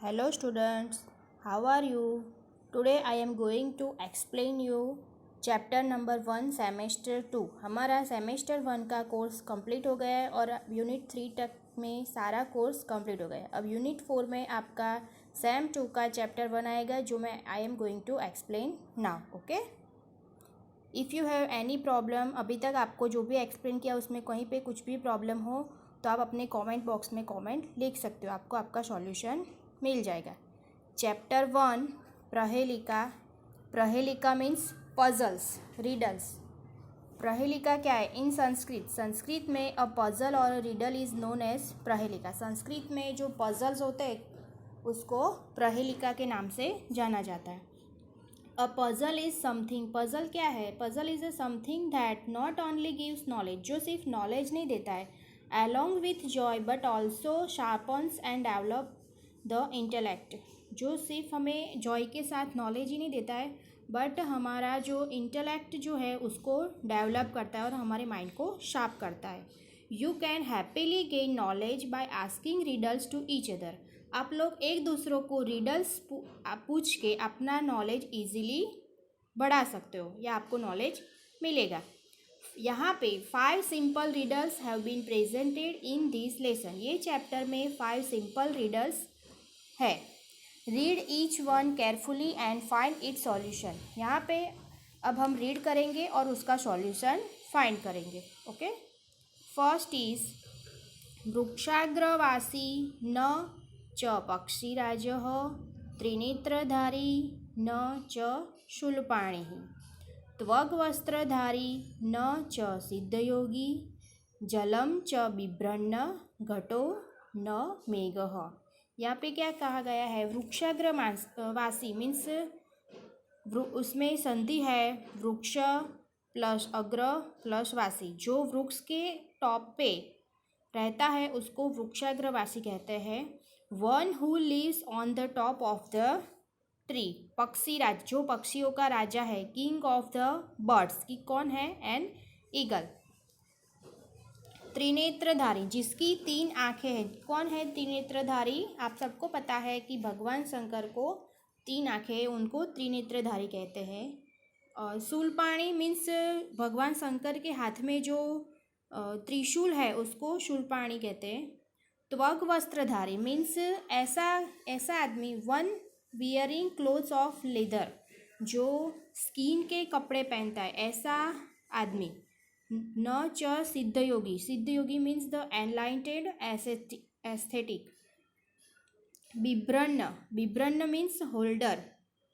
Hello students, how are you? Today I am going to explain you chapter number 1 semester 2। हमारा semester 1 का course complete हो गया है और यूनिट 3 तक में सारा कोर्स कंप्लीट हो गया है। अब यूनिट 4 में आपका सेम 2 का चैप्टर 1 आएगा जो मैं I am going to explain now. Okay, if you have any problem, अभी तक आपको जो भी एक्सप्लेन किया उसमें कहीं पे कुछ भी प्रॉब्लम हो तो आप अपने कमेंट बॉक्स में कमेंट लिख सकते हो, आपको आपका सॉल्यूशन मिल जाएगा। चैप्टर 1 प्रहेलिका। प्रहेलिका मीन्स पजल्स, रिडल्स। प्रहेलिका क्या है? इन संस्कृत में अ पजल और रिडल इज़ नोन एज प्रहेलिका। संस्कृत में जो पजल्स होते हैं उसको प्रहेलिका के नाम से जाना जाता है। A puzzle is something, puzzle क्या है? Puzzle is a something that not only gives knowledge, जो सिर्फ नॉलेज नहीं देता है, along with joy but also sharpens and develop the intellect, जो सिर्फ हमें जॉय के साथ नॉलेज ही नहीं देता है बट हमारा जो इंटेलेक्ट जो है उसको डेवलप करता है और हमारे माइंड को शार्प करता है। You can happily gain knowledge by asking riddles to each other. आप लोग एक दूसरों को रिडल्स पूछ के अपना नॉलेज ईजिली बढ़ा सकते हो या आपको नॉलेज मिलेगा। यहाँ पे 5 simple riddles have been presented in this lesson. ये चैप्टर में 5 सिंपल रिडल्स है। Read each one carefully and find its solution. यहाँ पे अब हम रीड करेंगे और उसका सॉल्यूशन फाइंड करेंगे। ओके, फर्स्ट इज वृक्षाग्रवासी न च पक्षीराजः त्रिनेत्रधारी न च शूलपाणिः त्वग्वस्त्रधारी न च सिद्धयोगी जलम च बिभ्रन्न घटो न मेघः। यहाँ पे क्या कहा गया है? वृक्षाग्र वासी मीन्स उसमें संधि है वृक्ष प्लस अग्र प्लस वासी। जो वृक्ष के टॉप पे रहता है उसको वृक्षाग्रवासी कहते हैं। One who lives on the top of the tree, पक्षी राज, जो पक्षियों का राजा है। किंग ऑफ द बर्ड्स की कौन है? An eagle. त्रिनेत्रधारी, जिसकी 3 आँखें हैं। कौन है त्रिनेत्रधारी? आप सबको पता है कि भगवान शंकर को 3 आँखें हैं, उनको त्रिनेत्रधारी कहते हैं। और शूलपाणी मीन्स भगवान शंकर के हाथ में जो त्रिशूल है उसको शूलपाणी कहते हैं। त्वग वस्त्रधारी मीन्स ऐसा आदमी, one wearing clothes of leather, जो स्किन के कपड़े पहनता है, ऐसा आदमी। न च सिद्धयोगी, सिद्धयोगी मीन्स द एनलाइटेड एस्थेटिक। बिभ्रन्न, बिभ्रन्न मीन्स होल्डर।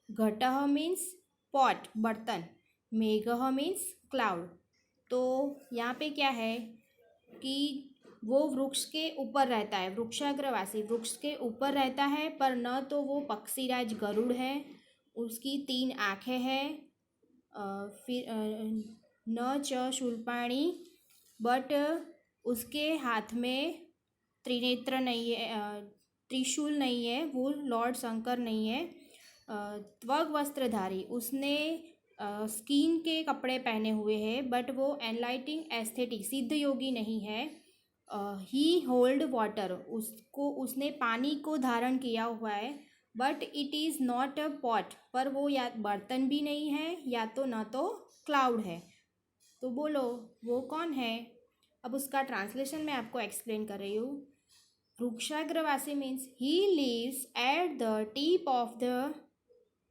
घटः मीन्स पॉट, बर्तन। मेघः मीन्स क्लाउड। तो यहाँ पे क्या है कि वो वृक्ष के ऊपर रहता है, वृक्षाग्रवासी वृक्ष के ऊपर रहता है, पर न तो वो पक्षीराज गरुड़ है, उसकी 3 आँखें हैं, फिर न च शूलपाणी, बट उसके हाथ में त्रिनेत्र नहीं है, त्रिशूल नहीं है, वो लॉर्ड शंकर नहीं है। त्वग वस्त्रधारी, उसने स्किन के कपड़े पहने हुए हैं बट वो एनलाइटिंग एस्थेटिक, सिद्ध योगी नहीं है। ही होल्ड वाटर, उसने पानी को धारण किया हुआ है, but it is not a pot, पर वो या बर्तन भी नहीं है या तो न तो क्लाउड है। तो बोलो वो कौन है? अब उसका ट्रांसलेशन मैं आपको एक्सप्लेन कर रही हूँ। वृक्षाग्रवासी means he lives at the tip of the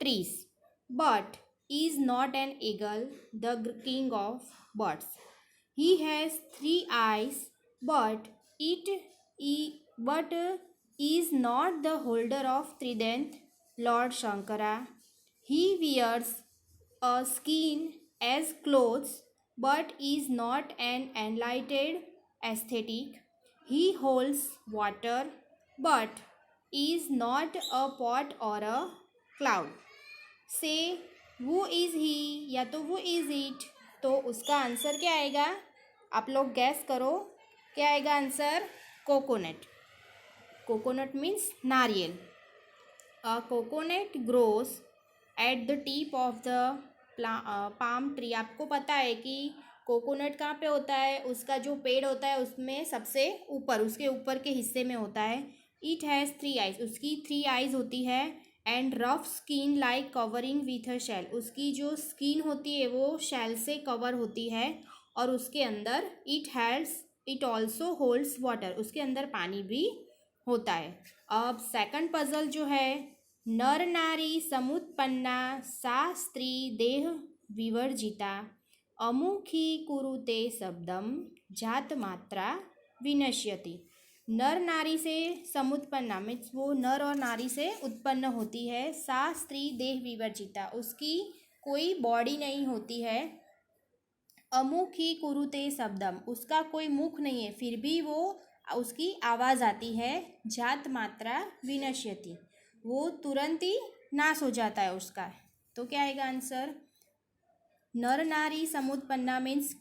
trees but is not an eagle, the king of birds. He has 3 eyes, but is not the holder of trident, Lord Shankara. He wears a skin as clothes, but is not an enlightened aesthetic. He holds water, but is not a pot or a cloud. Say वो is ही या तो वो is it, तो उसका answer क्या आएगा? आप लोग गैस करो, क्या आएगा आंसर? कोकोनट। कोकोनट मीन्स नारियल। A coconut grows at the tip of the palm tree. आपको पता है कि कोकोनट कहाँ पे होता है? उसका जो पेड़ होता है उसमें सबसे ऊपर, उसके ऊपर के हिस्से में होता है। इट हैज़ 3 आइज, उसकी 3 आइज होती है। And rough skin like covering with a shell, उसकी जो स्किन होती है वो शेल से कवर होती है। और उसके अंदर इट ऑल्सो होल्ड्स वाटर, उसके अंदर पानी भी होता है। अब सेकंड पजल जो है, नर नारी समुत्पन्ना सा स्त्री देह विवर्जिता अमुखी कुरुते शब्दम जात मात्रा विनश्यति। नर नारी से समुत्पन्ना मीन्स वो नर और नारी से उत्पन्न होती है। सा स्त्री देह विवर्जिता, उसकी कोई बॉडी नहीं होती है। अमुखी कुरुते शब्दम, उसका कोई मुख नहीं है फिर भी वो उसकी आवाज़ आती है। जात मात्रा विनश्यति, वो तुरंत ही नाश हो जाता है उसका। तो क्या आएगा आंसर? नर नारी समुत्पन्ना means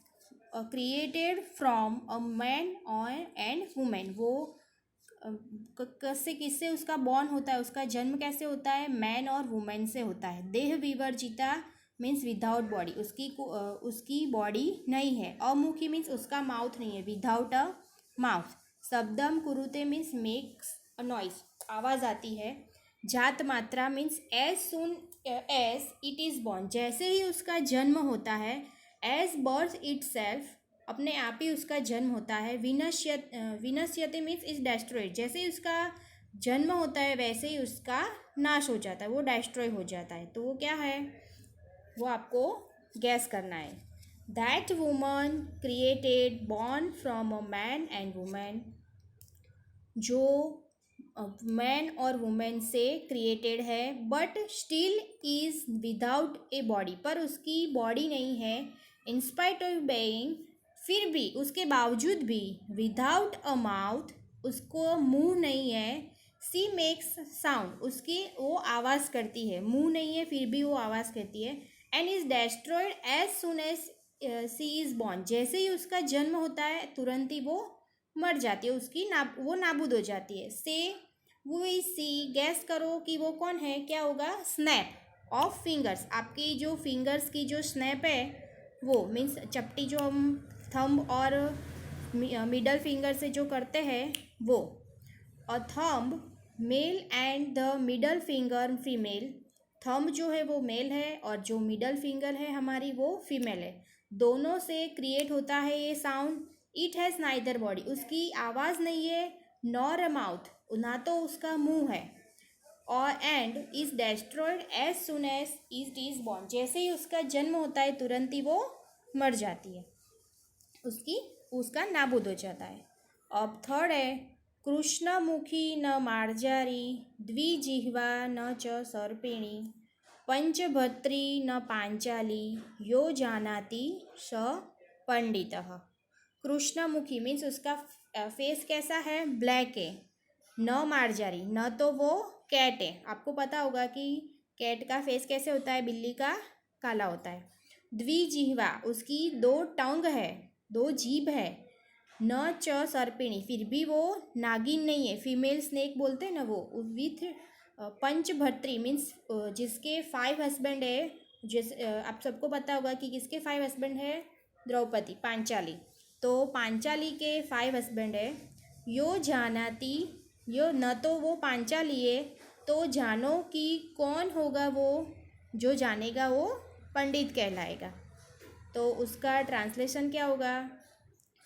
created from a man and women, वो किससे उसका बॉर्न होता है, उसका जन्म कैसे होता है? मैन और वुमेन से होता है। देह विवर्जिता मीन्स विदाउट बॉडी, उसकी बॉडी नहीं है। अमुखी मीन्स उसका माउथ नहीं है, विदाउट अ माउथ। शब्दम कुरुते मीन्स मेक्स अ नॉइज, आवाज़ आती है। जात मात्रा means as soon as it is born, जैसे ही उसका जन्म होता है। एज बर्थ इट सेल्फ, अपने आप ही उसका जन्म होता है। विनश्यते मीन्स इज डेस्ट्रॉयड, जैसे ही उसका जन्म होता है वैसे ही उसका नाश हो जाता है, वो डेस्ट्रॉय हो जाता है। तो वो क्या है, वो आपको गैस करना है। That woman created born from a man and women, जो मैन और वुमेन से क्रिएटेड है। But still is without a body, पर उसकी बॉडी नहीं है। इंस्पाइट ऑफ बेइंग, फिर भी उसके बावजूद भी। विदाउट अ माउथ, उसको मुंह नहीं है। सी मेक्स साउंड, उसकी वो आवाज़ करती है, मुंह नहीं है फिर भी वो आवाज़ करती है। And is destroyed as soon as she is born, जैसे ही उसका जन्म होता है तुरंत ही वो मर जाती है, वो नाबूद हो जाती है। से वो सी, गैस करो कि वो कौन है, क्या होगा? स्नैप ऑफ फिंगर्स, आपकी जो फिंगर्स की जो स्नैप है वो मीन्स चपटी जो हम थंब और मिडल फिंगर से जो करते हैं वो। और thumb male and the middle finger female, thumb जो है वो मेल है और जो मिडल फिंगर है हमारी वो फीमेल है। दोनों से क्रिएट होता है ये sound. It has neither body, उसकी आवाज़ नहीं है। नॉर अ माउथ, ना तो उसका मुंह है। और and is destroyed as soon as it is born, जैसे ही उसका जन्म होता है तुरंत ही वो मर जाती है, उसका नाबूद हो जाता है। अब थर्ड है, कृष्णमुखी न मार्जारी द्विजिह्वा न च सर्पिणी पंचभत्री न पांचाली यो जानाति स पंडितः। कृष्णमुखी मीन्स उसका फेस कैसा है? ब्लैक है। न मार्जारी, न तो वो कैट है, आपको पता होगा कि कैट का फेस कैसे होता है, बिल्ली का काला होता है। द्विजिह्वा, उसकी 2 टंग है, 2 जीभ है। न च सर्पिणी, फिर भी वो नागिन नहीं है, फीमेल स्नेक बोलते हैं ना वो। विथ पंचभत्री मीन्स जिसके 5 हस्बैंड है। आप सबको पता होगा कि किसके 5 हस्बैंड है? द्रौपदी, पांचाली। तो पांचाली के 5 हस्बैंड है। यो जानाती, यो न तो वो पांचाली है, तो जानो कि कौन होगा वो, जो जानेगा वो पंडित कहलाएगा। तो उसका ट्रांसलेशन क्या होगा?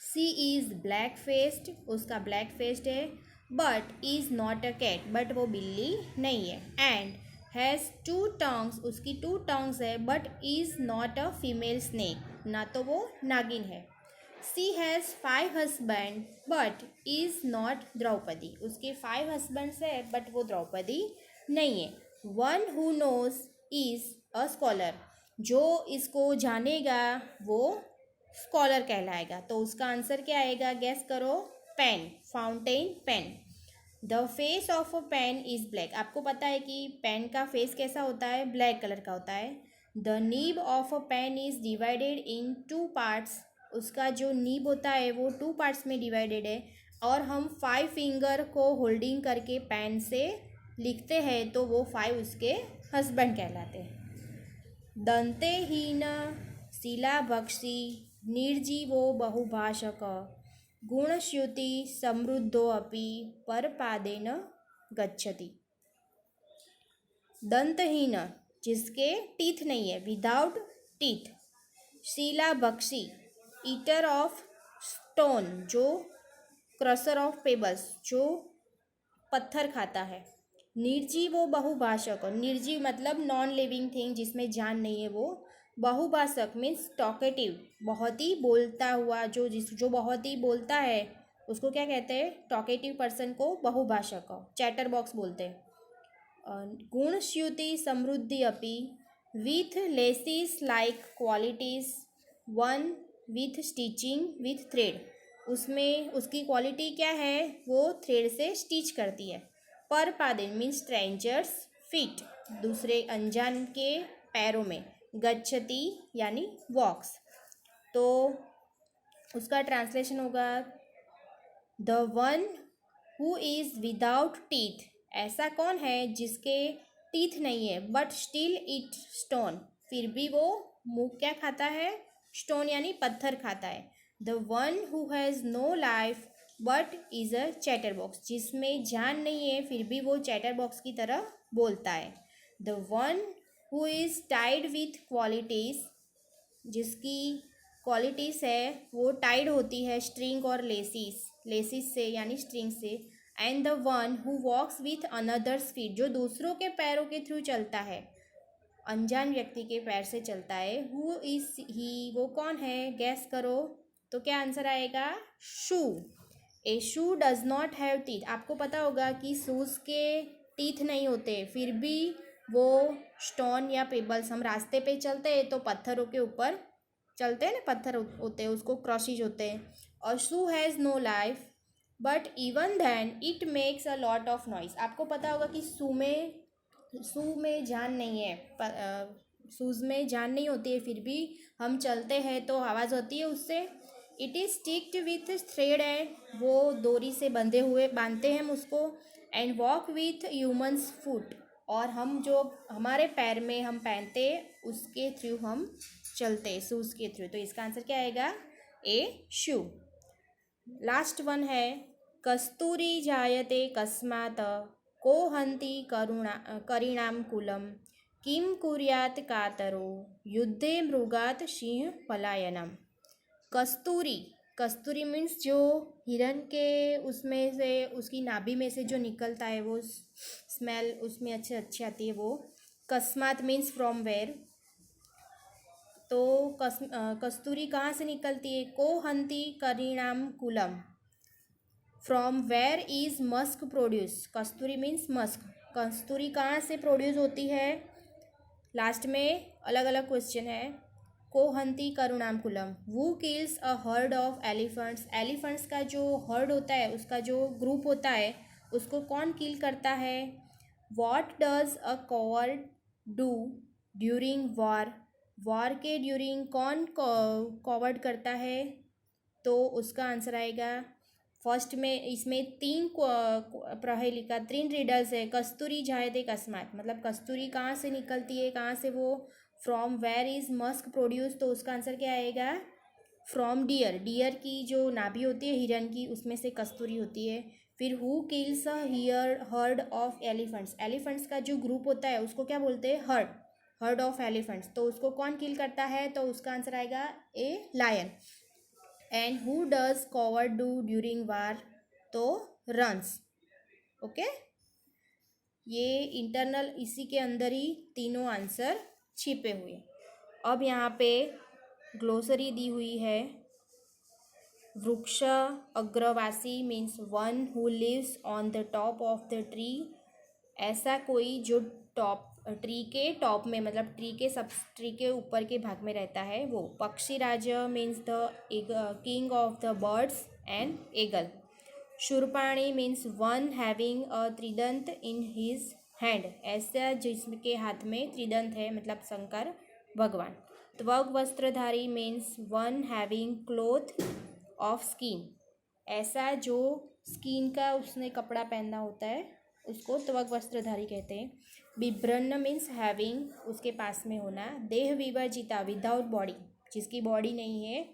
सी इज़ ब्लैक फेस्ड, उसका ब्लैक फेस्ड है। But is not a cat, but वो बिल्ली नहीं है। एंड हैज़ 2 टंग्स, उसकी 2 टंग्स है। But is not a female snake, ना तो वो नागिन है। She has 5 husband but is not Draupadi, उसके 5 हस्बैंड्स है बट वो द्रौपदी नहीं है। One who knows is a scholar, जो इसको जानेगा वो स्कॉलर कहलाएगा। तो उसका आंसर क्या आएगा, गैस करो? Pen, fountain pen. The face of a pen is black, आपको पता है कि पेन का फेस कैसा होता है? ब्लैक कलर का होता है। The nib of a pen is divided in 2 parts, उसका जो नीब होता है वो 2 पार्ट्स में डिवाइडेड है। और हम 5 फिंगर को होल्डिंग करके पेन से लिखते हैं तो वो 5 उसके हस्बैंड कहलाते हैं। दंतेहीन शिलाभक्षी निर्जीवो बहुभाषक गुणस्यूति समृद्धोऽपि परपादेन गच्छति। दंतहीन जिसके टीथ नहीं है, विदाउट टीथ। शीलाभक्षी ईटर ऑफ स्टोन, जो क्रशर ऑफ पेबल्स, जो पत्थर खाता है। निर्जीवो बहुभाषक, निर्जीव मतलब नॉन लिविंग थिंग जिसमें जान नहीं है वो। बहुभाषक मीन्स टॉकेटिव, बहुत ही बोलता हुआ, जो बहुत ही बोलता है उसको क्या कहते हैं? टॉकेटिव पर्सन को बहुभाषक, चैटर बॉक्स बोलते हैं। गुणस्यूति समृद्धि अपि with laces like qualities, one with stitching with thread, उसमें उसकी क्वालिटी क्या है? वो थ्रेड से स्टिच करती है। पर पादेन मीन्स स्ट्रेंजर्स फीट, दूसरे अनजान के पैरों में। गच्छति यानी वॉक्स, तो उसका ट्रांसलेशन होगा the one who is without teeth, ऐसा कौन है जिसके टीथ नहीं है बट स्टिल ईट स्टोन, फिर भी वो मुँह क्या खाता है? स्टोन यानी पत्थर खाता है। The one who has no life but is a chatterbox, जिसमें जान नहीं है फिर भी वो चैटर बॉक्स की तरह बोलता है। The one who is tied with qualities, जिसकी क्वालिटीज़ है वो टाइड होती है स्ट्रिंग और लेसिस से यानी स्ट्रिंग से। And the one who walks with another's feet, जो दूसरों के पैरों के थ्रू चलता है, अनजान व्यक्ति के पैर से चलता है। हु इज ही, वो कौन है? गैस करो, तो क्या आंसर आएगा? शू। ए शू डज नॉट हैव टीथ, आपको पता होगा कि शूज़ के टीथ नहीं होते, फिर भी वो स्टोन या पेबल्स, हम रास्ते पे चलते हैं तो पत्थरों के ऊपर चलते हैं ना, पत्थर होते हैं, उसको क्रॉसेज होते हैं। और shoe has no life but even then it makes a lot of noise, आपको पता होगा कि शू में जान नहीं है, शूज़ में जान नहीं होती है, फिर भी हम चलते हैं तो आवाज़ होती है उससे। It is sticked with thread, है वो डोरी से बांधते हैं हम उसको। And walk with humans foot, और हम जो हमारे पैर में हम पहनते उसके थ्रू हम चलते, शूज़ के थ्रू। तो इसका आंसर क्या आएगा? ए शू। लास्ट वन है कस्तूरी जायते कस्मात् को हन्ति करीणाम कुलम किम कुर्यात् कातरो युद्धे मृगात् सिंह पलायनम। कस्तूरी मीन्स जो हिरन के उसमें से, उसकी नाभि में से जो निकलता है वो स्मेल उसमें अच्छी आती है वो। कस्मात मीन्स फ्रॉम वेयर, तो कस्तूरी कहाँ से निकलती है? को हन्ति करीणाम कुलम, from where is musk produce, कस्तूरी मीन्स मस्क। कस्तूरी कहाँ से प्रोड्यूस होती है? लास्ट में अलग अलग क्वेश्चन है। को हन्ति करुणामकुलम, who kills a herd of elephants, elephants का जो हर्ड होता है, उसका जो ग्रुप होता है, उसको कौन किल करता है? What does a coward do during war, war के ड्यूरिंग कौन कॉवर्ड करता है? तो उसका आंसर आएगा फर्स्ट में, इसमें तीन प्रहेलिका, तीन रिडल्स है। कस्तूरी जायते कस्मात, मतलब कस्तूरी कहाँ से निकलती है, कहाँ से वो? From where is musk produce, तो उसका आंसर क्या आएगा? फ्रॉम डियर, डियर की जो नाभि होती है हिरन की, उसमें से कस्तूरी होती है। फिर who kills a herd of elephants, elephants का जो ग्रुप होता है उसको क्या बोलते हैं? हर्ड ऑफ एलिफेंट्स, तो उसको कौन किल करता है? तो उसका आंसर आएगा a lion. And who does coward do during war, तो रन्स। ओके, ये इंटरनल इसी के अंदर ही तीनों आंसर छिपे हुए। अब यहाँ पे ग्लोसरी दी हुई है। वृक्ष अग्रवासी means one who lives on the top of the tree, ऐसा कोई जो टॉप ट्री के टॉप में, मतलब ट्री के ऊपर के भाग में रहता है वो। पक्षीराज means the king of the birds and eagle. शूरपाणी मीन्स वन हैविंग अ त्रिदंत इन हिज हैंड, ऐसा जिसके हाथ में त्रिदंत है, मतलब शंकर भगवान। त्वग वस्त्रधारी means one having cloth of skin, ऐसा जो स्किन का उसने कपड़ा पहना होता है उसको त्वग वस्त्रधारी कहते हैं। बिभ्रन्न मीन्स हैविंग, उसके पास में होना। देह विवर्जिता विदाउट बॉडी, जिसकी बॉडी नहीं है,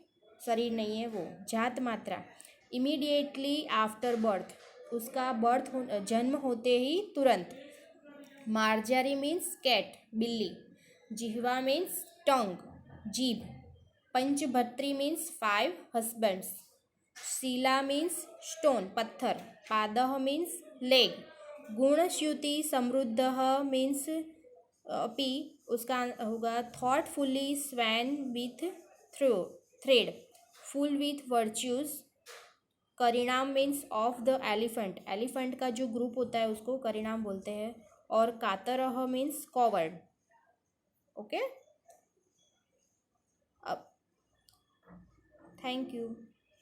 शरीर नहीं है वो। जात मात्रा इमीडिएटली आफ्टर बर्थ, उसका जन्म होते ही तुरंत। मार्जरी मीन्स कैट, बिल्ली। जिह्वा मीन्स टंग, जीभ। पंचभत्री मीन्स 5 हस्बैंड्स। शिला मीन्स स्टोन, पत्थर। पादः मीन्स लेग। गुणश्युति समृद्धः मीन्स पी, उसका होगा thoughtfully swan with thread, full with virtues. करिणाम means of the elephant, elephant का जो ग्रुप होता है उसको करिणाम बोलते हैं। और कातरह मीन्स कॉवर्ड। ओके, अब थैंक यू।